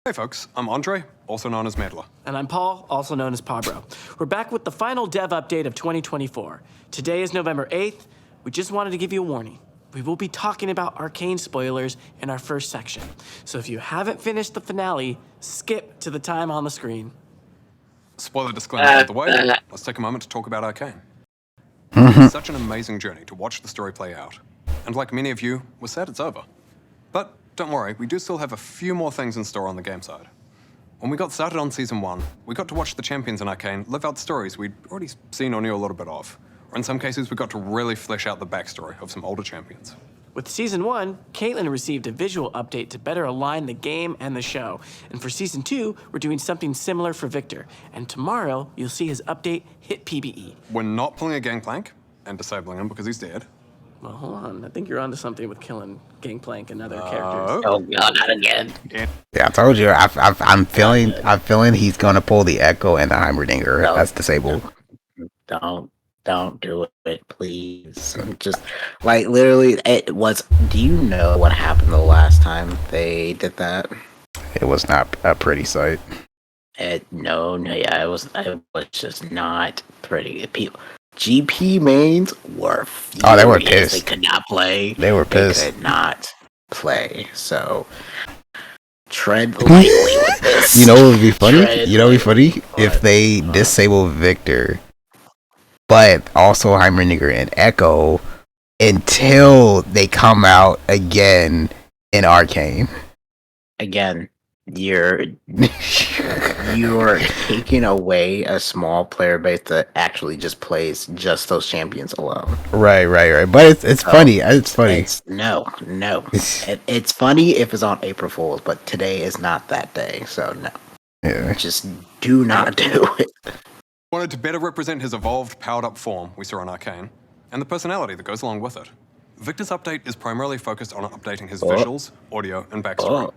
Hey folks, I'm Andre, also known as Medler. And I'm Paul, also known as Pabro. We're back with the final dev update of 2024. Today is November 8th. We just wanted to give you a warning. We will be talking about Arcane spoilers in our first section. So if you haven't finished the finale, skip to the time on the screen. Spoiler disclaimer out of the way, let's take a moment to talk about Arcane. It's such an amazing journey to watch the story play out. And like many of you, we're sad it's over. But don't worry, we do still have a few more things in store on the game side. When we got started on Season 1, we got to watch the champions in Arcane live out stories we'd already seen or knew a little bit of. Or in some cases, we got to really flesh out the backstory of some older champions. With Season 1, Caitlyn received a visual update to better align the game and the show. And for Season 2, we're doing something similar for Victor. And tomorrow, you'll see his update hit PBE. We're not pulling a Gangplank and disabling him because he's dead. Well, hold on. I think you're onto something with killing Gangplank and other characters. Oh god, not again. Yeah, I told you. I'm feeling he's gonna pull the Echo and the Heimerdinger. No. That's disabled. Don't do it, please. Just like literally, it was. Do you know what happened the last time they did that? It was not a pretty sight. It was just not pretty. People, GP mains were furious. Oh, they were pissed. They could not play. They were pissed. They could not play. So tread lightly with this. You know what would be funny? Tread If they disable Victor, but also Heimerdinger and Echo until they come out again in Arcane. Again, you're taking away a small player base that actually just plays just those champions alone. Right. But it's funny. It's funny. No. It's funny if it's on April Fool's, but today is not that day, so no. Yeah. Just do not do it. Wanted to better represent his evolved, powered-up form we saw in Arcane, and the personality that goes along with it. Victor's update is primarily focused on updating his visuals, audio, and backstory.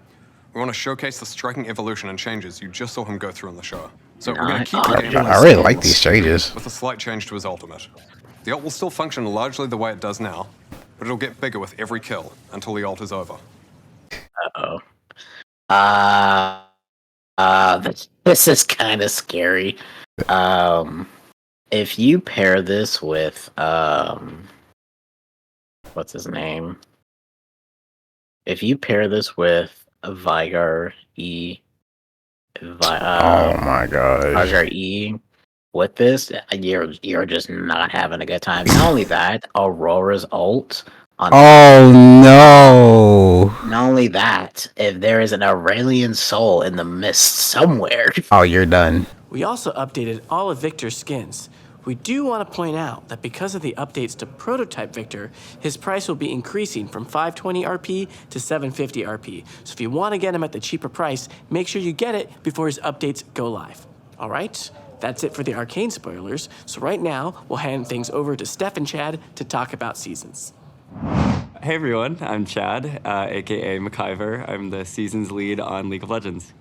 We want to showcase the striking evolution and changes you just saw him go through in the show. So we're going to keep the game I really like these changes. with a slight change to his ultimate. The ult will still function largely the way it does now, but it'll get bigger with every kill until the ult is over. This is kind of scary. If you pair this with what's his name? If you pair this with Vigar E, Oh my gosh. Vigar E, with this, you're just not having a good time. Not only that, Aurora's ult. Oh no! Not only that, if there is an Aurelian soul in the mist somewhere. Oh, you're done. We also updated all of Victor's skins. We do want to point out that because of the updates to Prototype Victor, his price will be increasing from 520 RP to 750 RP. So if you want to get him at the cheaper price, make sure you get it before his updates go live. All right? That's it for the Arcane spoilers. So right now, we'll hand things over to Steph and Chad to talk about seasons. Hey everyone, I'm Chad, aka McIver. I'm the seasons lead on League of Legends.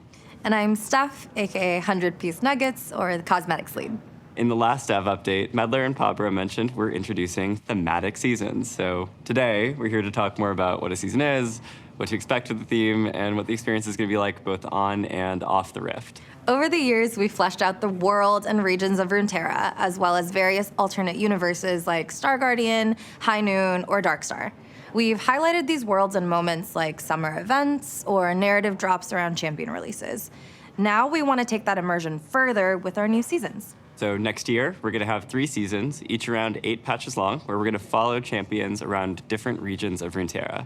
And I'm Steph, aka 100 Piece Nuggets, or the cosmetics lead. In the last dev update, Medler and Pabra mentioned we're introducing thematic seasons. So today, we're here to talk more about what a season is, what to expect with the theme, and what the experience is going to be like both on and off the Rift. Over the years, we fleshed out the world and regions of Runeterra, as well as various alternate universes like Star Guardian, High Noon, or Darkstar. We've highlighted these worlds in moments like summer events or narrative drops around champion releases. Now we want to take that immersion further with our new seasons. So next year, we're going to have 3 seasons, each around 8 patches long, where we're going to follow champions around different regions of Runeterra.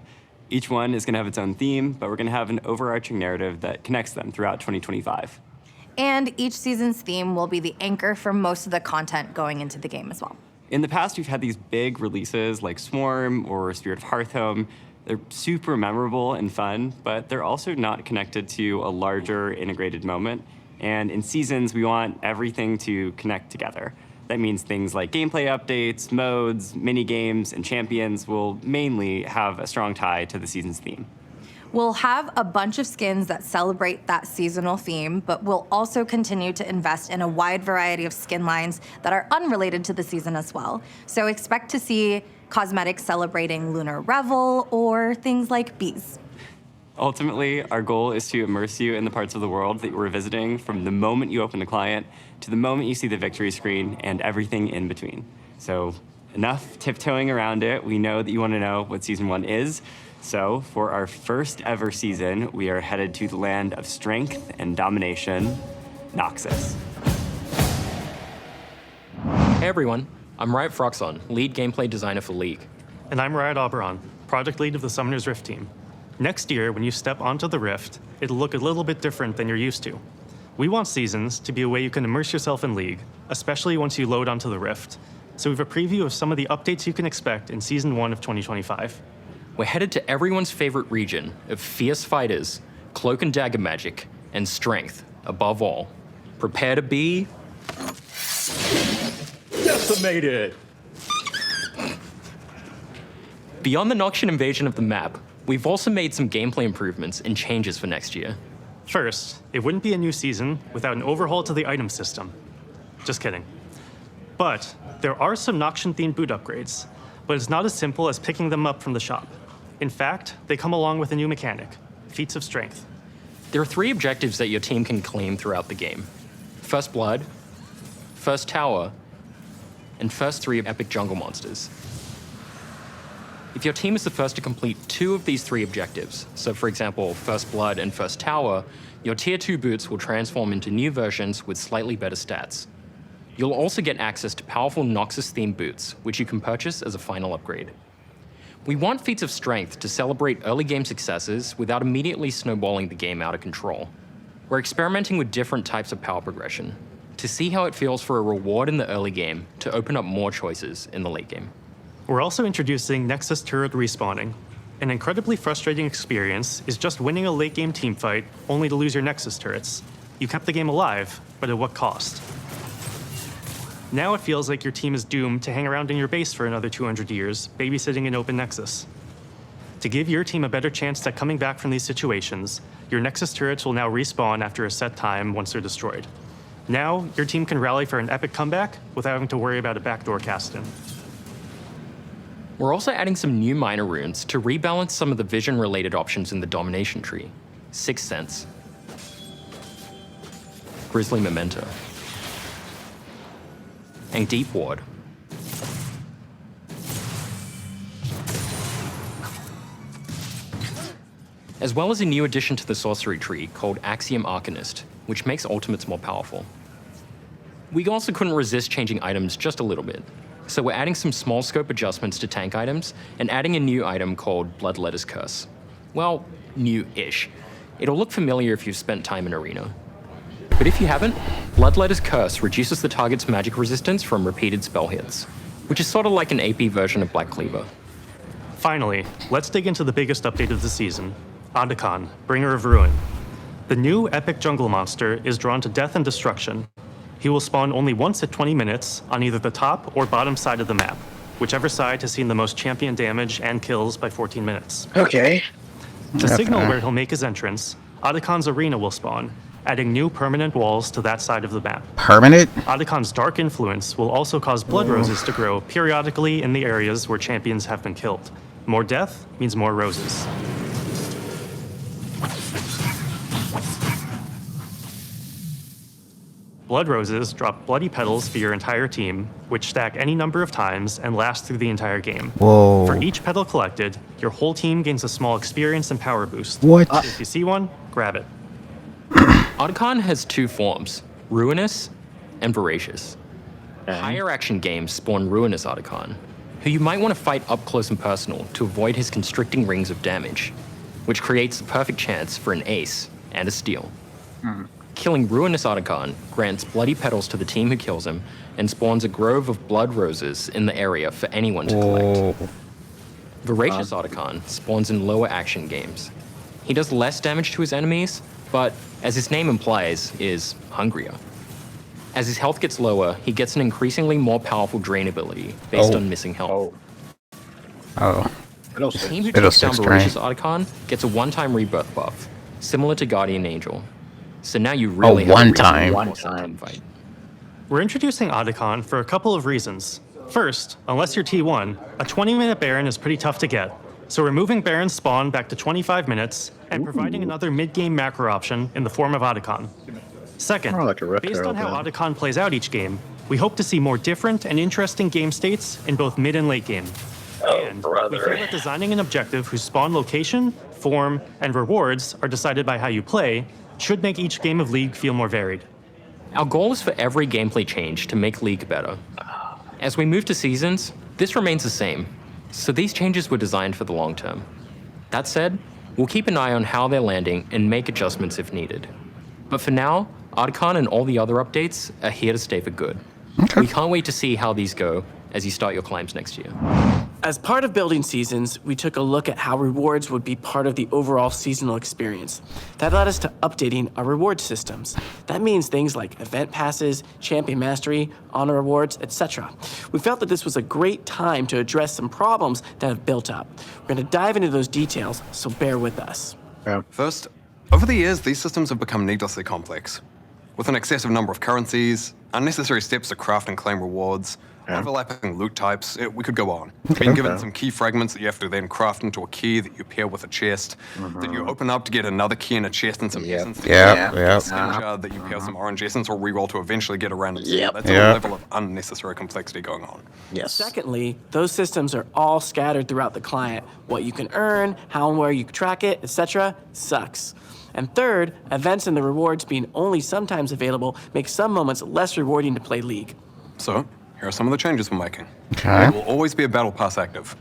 Each one is going to have its own theme, but we're going to have an overarching narrative that connects them throughout 2025. And each season's theme will be the anchor for most of the content going into the game as well. In the past, we've had these big releases like Swarm or Spirit of Hearthhome. They're super memorable and fun, but they're also not connected to a larger integrated moment. And in seasons, we want everything to connect together. That means things like gameplay updates, modes, mini games, and champions will mainly have a strong tie to the season's theme. We'll have a bunch of skins that celebrate that seasonal theme, but we'll also continue to invest in a wide variety of skin lines that are unrelated to the season as well. So expect to see cosmetics celebrating Lunar Revel or things like bees. Ultimately, our goal is to immerse you in the parts of the world that we're visiting from the moment you open the client to the moment you see the victory screen and everything in between. So enough tiptoeing around it. We know that you want to know what Season 1 is. So for our first ever season, we are headed to the land of strength and domination, Noxus. Hey everyone, I'm Riot Froxon, lead gameplay designer for League. And I'm Riot Oberon, project lead of the Summoner's Rift team. Next year, when you step onto the Rift, it'll look a little bit different than you're used to. We want Seasons to be a way you can immerse yourself in League, especially once you load onto the Rift. So we have a preview of some of the updates you can expect in Season 1 of 2025. We're headed to everyone's favorite region of fierce fighters, cloak and dagger magic, and strength, above all. Prepare to be... decimated! Beyond the Noxian invasion of the map, we've also made some gameplay improvements and changes for next year. First, it wouldn't be a new season without an overhaul to the item system. Just kidding. But there are some Noxian-themed boot upgrades, but it's not as simple as picking them up from the shop. In fact, they come along with a new mechanic, Feats of Strength. There are 3 objectives that your team can claim throughout the game. First Blood, First Tower, and first 3 epic jungle monsters. If your team is the first to complete 2 of these 3 objectives, so for example, First Blood and First Tower, your Tier 2 boots will transform into new versions with slightly better stats. You'll also get access to powerful Noxus-themed boots, which you can purchase as a final upgrade. We want Feats of Strength to celebrate early game successes without immediately snowballing the game out of control. We're experimenting with different types of power progression to see how it feels for a reward in the early game to open up more choices in the late game. We're also introducing Nexus turret respawning. An incredibly frustrating experience is just winning a late game teamfight only to lose your Nexus turrets. You kept the game alive, but at what cost? Now it feels like your team is doomed to hang around in your base for another 200 years, babysitting an open Nexus. To give your team a better chance at coming back from these situations, your Nexus turrets will now respawn after a set time once they're destroyed. Now, your team can rally for an epic comeback without having to worry about a backdoor cast-in. We're also adding some new minor runes to rebalance some of the vision-related options in the domination tree. Sixth Sense, Grizzly Memento, and Deep Ward. As well as a new addition to the sorcery tree called Axiom Arcanist, which makes ultimates more powerful. We also couldn't resist changing items just a little bit. So we're adding some small scope adjustments to tank items and adding a new item called Bloodletter's Curse. Well, new-ish. It'll look familiar if you've spent time in Arena. But if you haven't, Bloodletter's Curse reduces the target's magic resistance from repeated spell hits, which is sort of like an AP version of Black Cleaver. Finally, let's dig into the biggest update of the season, Otacon, Bringer of Ruin. The new epic jungle monster is drawn to death and destruction. He will spawn only once at 20 minutes on either the top or bottom side of the map, whichever side has seen the most champion damage and kills by 14 minutes. Okay. To signal where he'll make his entrance, Otacon's arena will spawn, adding new permanent walls to that side of the map. Permanent? Otacon's dark influence will also cause blood roses to grow periodically in the areas where champions have been killed. More death means more roses. Blood roses drop bloody petals for your entire team, which stack any number of times and last through the entire game. Whoa. For each petal collected, your whole team gains a small experience and power boost. What? If you see one, grab it. Otacon has 2 forms, Ruinous and Voracious. Higher action games spawn Ruinous Otacon, who you might want to fight up close and personal to avoid his constricting rings of damage, which creates the perfect chance for an ace and a steal. Killing Ruinous Otacon grants bloody petals to the team who kills him and spawns a grove of blood roses in the area for anyone to collect. Voracious Otacon spawns in lower action games. He does less damage to his enemies, but as his name implies, is hungrier. As his health gets lower, he gets an increasingly more powerful drain ability based on missing health. Oh. The team who It'll takes down stick Voracious Otacon gets a one-time rebirth buff, similar to Guardian Angel. So now you really have a one-time. one-time fight. We're introducing Otacon for a couple of reasons. First, unless you're T1, a 20-minute Baron is pretty tough to get, So removing Baron's spawn back to 25 minutes and providing another mid-game macro option in the form of Otacon. Second, More like a Rift based on how Herald, Otacon plays out each game, we hope to see more different and interesting game states in both mid and late game. And we feel that designing an objective whose spawn location, form, and rewards are decided by how you play should make each game of League feel more varied. Our goal is for every gameplay change to make League better. As we move to seasons, this remains the same, so these changes were designed for the long term. That said, we'll keep an eye on how they're landing and make adjustments if needed. But for now, Arcane and all the other updates are here to stay for good. We can't wait to see how these go as you start your climbs next year. As part of building seasons, we took a look at how rewards would be part of the overall seasonal experience. That led us to updating our reward systems. That means things like event passes, champion mastery, honor rewards, etc. We felt that this was a great time to address some problems that have built up. We're going to dive into those details, so bear with us. First, over the years, these systems have become needlessly complex. With an excessive number of currencies, unnecessary steps to craft and claim rewards, overlapping loot types, we could go on. Being given some key fragments that you have to then craft into a key that you pair with a chest, that you open up to get another key in a chest and some essence. That you pair some orange essence or reroll to eventually get a random. That's a level of unnecessary complexity going on. Secondly, those systems are all scattered throughout the client. What you can earn, how and where you track it, etc. sucks. And third, events and the rewards being only sometimes available make some moments less rewarding to play League. So, here are some of the changes we're making. Okay. There will always be a battle pass active,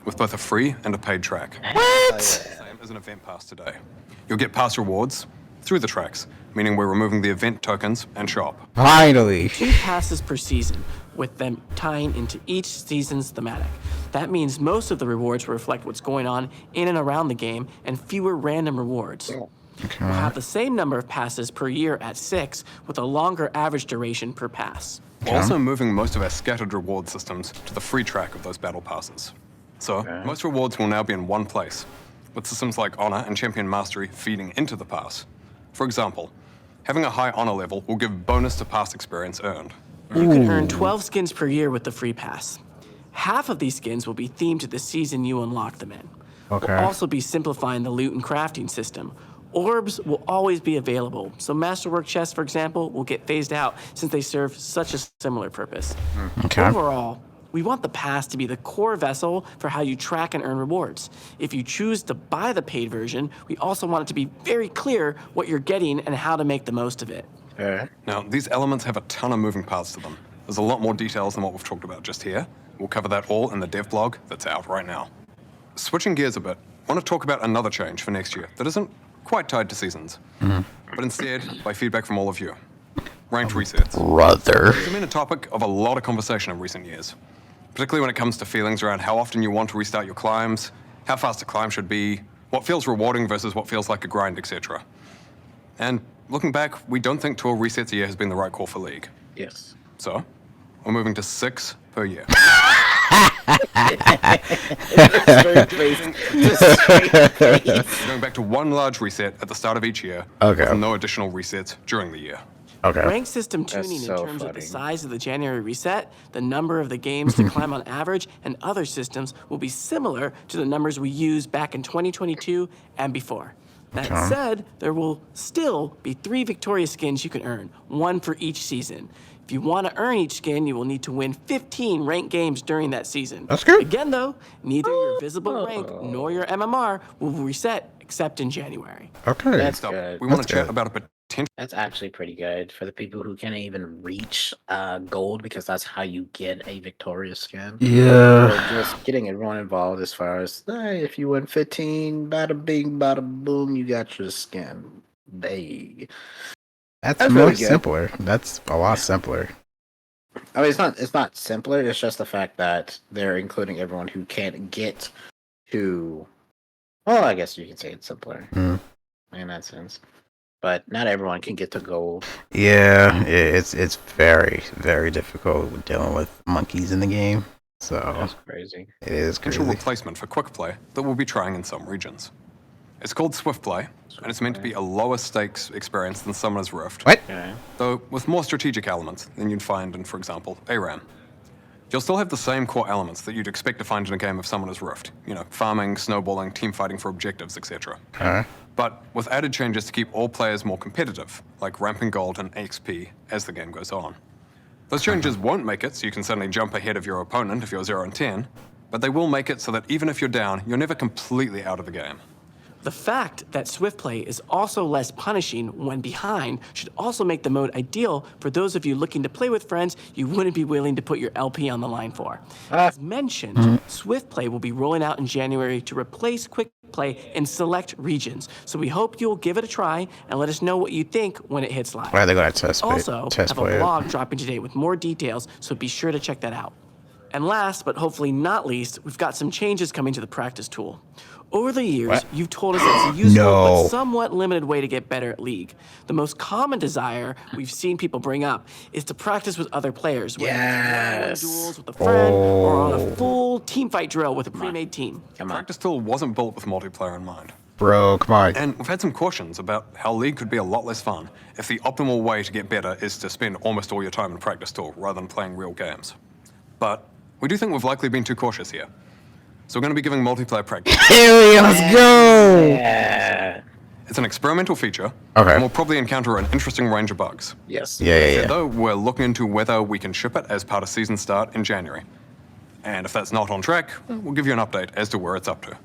with both a free and a paid track. What? Same as an event pass today. You'll get pass rewards through the tracks, meaning we're removing the event tokens and shop. Finally. 2 passes per season, with them tying into each season's thematic. That means most of the rewards will reflect what's going on in and around the game, and fewer random rewards. We'll have the same number of passes per year at 6, with a longer average duration per pass. We're also moving most of our scattered reward systems to the free track of those battle passes. So, most rewards will now be in one place, with systems like Honor and Champion Mastery feeding into the pass. For example, having a high Honor level will give bonus to pass experience earned. You can earn 12 skins per year with the free pass. Half of these skins will be themed to the season you unlock them in. We'll also be simplifying the loot and crafting system. Orbs will always be available, so Masterwork chests, for example, will get phased out since they serve such a similar purpose. Overall, we want the pass to be the core vessel for how you track and earn rewards. If you choose to buy the paid version, we also want it to be very clear what you're getting and how to make the most of it. Now, these elements have a ton of moving parts to them. There's a lot more details than what we've talked about just here. We'll cover that all in the dev blog that's out right now. Switching gears a bit, I want to talk about another change for next year that isn't quite tied to seasons, but instead by feedback from all of you. Ranked resets. Brother. It's been a topic of a lot of conversation in recent years, particularly when it comes to feelings around how often you want to restart your climbs, how fast a climb should be, what feels rewarding versus what feels like a grind, etc. And looking back, we don't think 12 resets a year has been the right call for League. Yes. So, we're moving to 6 per year. Going back to one large reset at the start of each year, with no additional resets during the year. Rank system tuning in terms of the size of the January reset, the number of the games to climb on average, and other systems will be similar to the numbers we used back in 2022 and before. That said, there will still be 3 victorious skins you can earn, 1 for each season. If you want to earn each skin, you will need to win 15 ranked games during that season. That's good. Again, though, neither your visible rank nor your MMR will reset except in January. That's good. We want to chat about a potential. That's actually pretty good for the people who can't even reach gold, because that's how you get a victorious skin. Yeah. So just getting everyone involved as far as, hey, if you win 15, bada bing, bada boom, you got your skin. That's really much good. simpler. That's a lot simpler. I mean, it's not simpler. It's just the fact that they're including everyone who can't get to. Well, I guess you can say it's simpler in that sense. But not everyone can get to gold. Yeah, it's very, very difficult with dealing with monkeys in the game. So That's crazy. it is potential crazy. replacement for quick play that we'll be trying in some regions. It's called Swift Play, and it's meant to be a lower stakes experience than Summoner's Rift. What? Okay. Though with more strategic elements than you'd find in, for example, ARAM. You'll still have the same core elements that you'd expect to find in a game of Summoner's Rift. You know, farming, snowballing, team fighting for objectives, etc. But with added changes to keep all players more competitive, like ramping gold and XP as the game goes on. Those changes won't make it so you can suddenly jump ahead of your opponent if you're 0 and 10, but they will make it so that even if you're down, you're never completely out of the game. The fact that swift play is also less punishing when behind should also make the mode ideal for those of you looking to play with friends you wouldn't be willing to put your LP on the line for. As mentioned, swift play will be rolling out in January to replace quick play in select regions. So we hope you'll give it a try and let us know what you think when it hits live. Right, they're gonna test Also, test have a play it. blog dropping today with more details, so be sure to check that out. And last, but hopefully not least, we've got some changes coming to the practice tool. Over the years, you've told us it's a useful but somewhat limited way to get better at League. The most common desire we've seen people bring up is to practice with other players, whether it's one-on-one duels with a friend or on a full team fight drill with a pre-made team. Practice tool wasn't built with multiplayer in mind. Bro, come on. And we've had some cautions about how League could be a lot less fun if the optimal way to get better is to spend almost all your time in practice tool rather than playing real games. But we do think we've likely been too cautious here. So we're going to be giving multiplayer practice. Hell yeah, let's go! Yeah. It's an experimental feature, Okay. and we'll probably encounter an interesting range of bugs. Yes. Yeah. Though we're looking into whether we can ship it as part of season start in January. And if that's not on track, we'll give you an update as to where it's up to.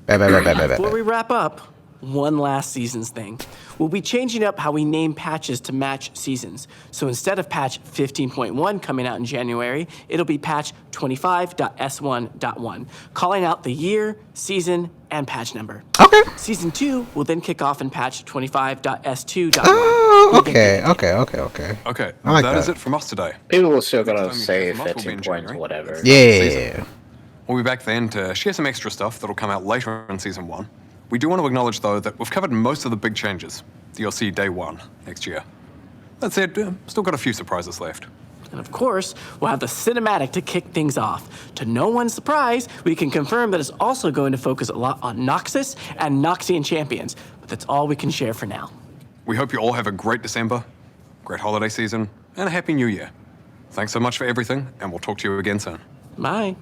Before we wrap up, one last seasons thing. We'll be changing up how we name patches to match seasons. So instead of patch 15.1 coming out in January, it'll be patch 25.s1.1, calling out the year, season, and patch number. Okay. Season 2 will then kick off in patch 25.s2.1. Oh, okay. Okay, I like that is that. it from us today. People will still Next gonna time you say hear from us will be 15 in points, January. whatever. Yeah. We'll be back then to share some extra stuff that'll come out later in season 1. We do want to acknowledge, though, that we've covered most of the big changes that you'll see day 1 next year. That said, still got a few surprises left. And of course, we'll have the cinematic to kick things off. To no one's surprise, we can confirm that it's also going to focus a lot on Noxus and Noxian champions, but that's all we can share for now. We hope you all have a great December, great holiday season, and a happy new year. Thanks so much for everything, and we'll talk to you again soon. Bye.